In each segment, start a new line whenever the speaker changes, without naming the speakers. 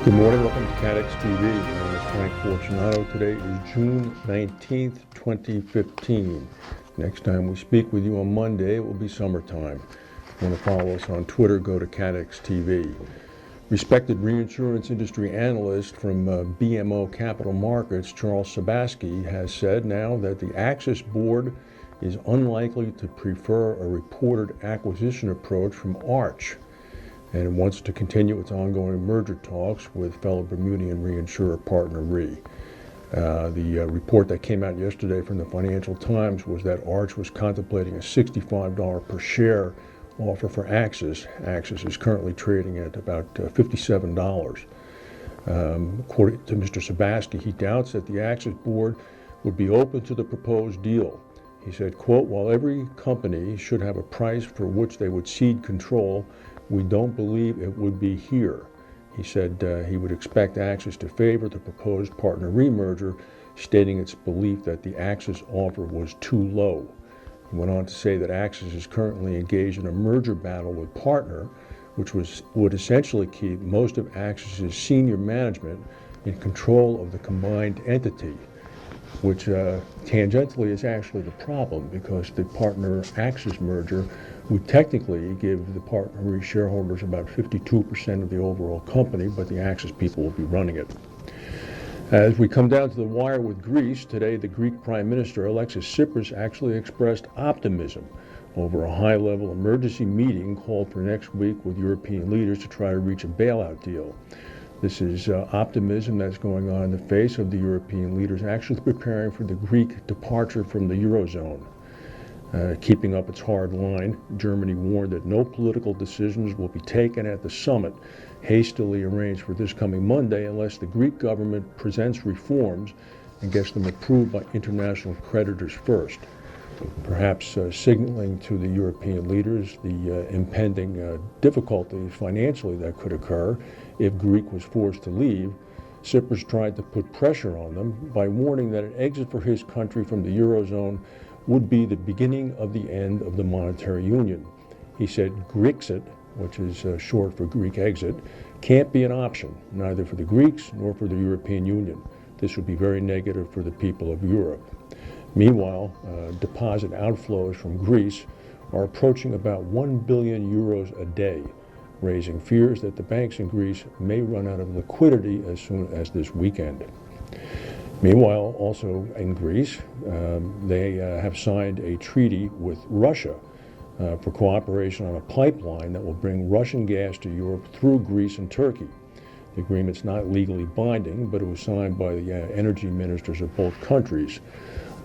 Good morning, welcome to Catex TV. My name is Frank Fortunato. Today is June 19th, 2015. Next time we speak with you on Monday, it will be summertime. If you want to follow us on Twitter, go to Catex TV. Respected reinsurance industry analyst from BMO Capital Markets, Charles Tsipras, has said now that the Axis board is unlikely to prefer a reported acquisition approach from Arch, and it wants to continue its ongoing merger talks with fellow Bermudian reinsurer PartnerRe. The report that came out yesterday from the Financial Times was that Arch was contemplating a $65 per share offer for Axis. Axis is currently trading at about $57. According to Mr. Tsipras, he doubts that the Axis board would be open to the proposed deal. He said, quote, "While every company should have a price for which they would cede control, we don't believe it would be here." He said he would expect Axis to favor the proposed PartnerRe merger, stating its belief that the Axis offer was too low. He went on to say that Axis is currently engaged in a merger battle with Partner, which would essentially keep most of Axis's senior management in control of the combined entity, which tangentially is actually the problem, because the Partner-Axis merger would technically give the PartnerRe shareholders about 52% of the overall company, but the Axis people will be running it. As we come down to the wire with Greece, today the Greek Prime Minister, Alexis Tsipras, actually expressed optimism over a high-level emergency meeting called for next week with European leaders to try to reach a bailout deal. This is optimism that's going on in the face of the European leaders actually preparing for the Greek departure from the Eurozone. Keeping up its hard line, Germany warned that no political decisions will be taken at the summit hastily arranged for this coming Monday unless the Greek government presents reforms and gets them approved by international creditors first. Perhaps signaling to the European leaders the impending difficulties financially that could occur if Greece was forced to leave, Tsipras tried to put pressure on them by warning that an exit for his country from the Eurozone would be the beginning of the end of the monetary union. He said Grexit, which is short for Greek exit, can't be an option, neither for the Greeks nor for the European Union. This would be very negative for the people of Europe. Meanwhile, deposit outflows from Greece are approaching about 1 billion euros a day, raising fears that the banks in Greece may run out of liquidity as soon as this weekend. Meanwhile, also in Greece, they have signed a treaty with Russia for cooperation on a pipeline that will bring Russian gas to Europe through Greece and Turkey. The agreement's not legally binding, but it was signed by the energy ministers of both countries.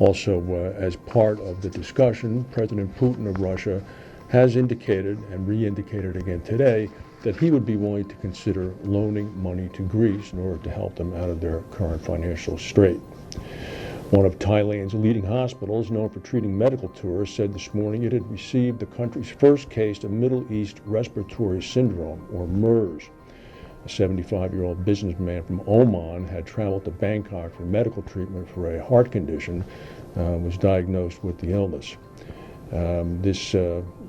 Also, as part of the discussion, President Putin of Russia has indicated, and re-indicated again today, that he would be willing to consider loaning money to Greece in order to help them out of their current financial strait. One of Thailand's leading hospitals, known for treating medical tourists, said this morning it had received the country's first case of Middle East Respiratory Syndrome, or MERS. A 75-year-old businessman from Oman had traveled to Bangkok for medical treatment for a heart condition, was diagnosed with the illness. This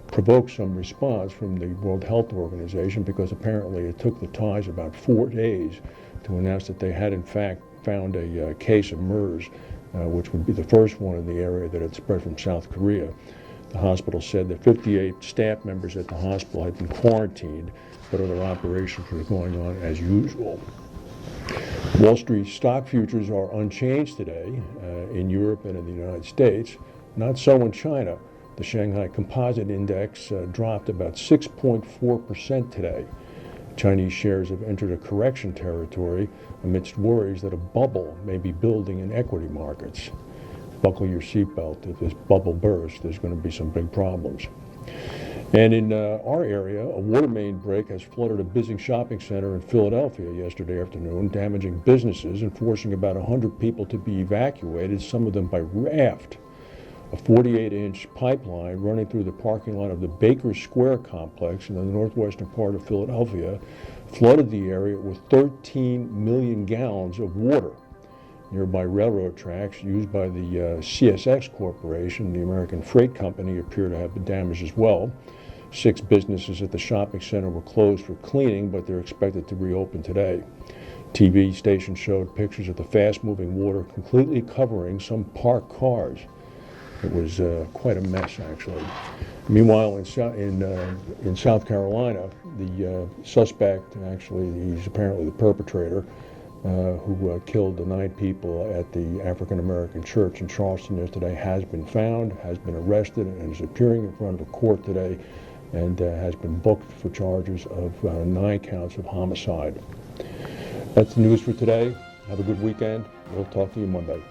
provoked some response from the World Health Organization, because apparently it took the Thais about 4 days to announce that they had in fact found a case of MERS, which would be the first one in the area that had spread from South Korea. The hospital said that 58 staff members at the hospital had been quarantined, but other operations were going on as usual. Wall Street stock futures are unchanged today in Europe and in the United States. Not so in China. The Shanghai Composite Index dropped about 6.4% today. Chinese shares have entered a correction territory amidst worries that a bubble may be building in equity markets. Buckle your seatbelt. If this bubble bursts, there's going to be some big problems. And in our area, a water main break has flooded a busy shopping center in Philadelphia yesterday afternoon, damaging businesses and forcing about 100 people to be evacuated, some of them by raft. A 48-inch pipeline running through the parking lot of the Baker Square complex in the northwestern part of Philadelphia flooded the area with 13 million gallons of water. Nearby railroad tracks used by the CSX Corporation, the American Freight Company, appear to have been damaged as well. 6 businesses at the shopping center were closed for cleaning, but they're expected to reopen today. TV station showed pictures of the fast-moving water completely covering some parked cars. It was quite a mess, actually. Meanwhile, in South Carolina, the suspect, actually, he's apparently the perpetrator, who killed the 9 people at the African-American church in Charleston yesterday, has been found, has been arrested, and is appearing in front of a court today, and has been booked for charges of 9 counts of homicide. That's the news for today. Have a good weekend. We'll talk to you Monday.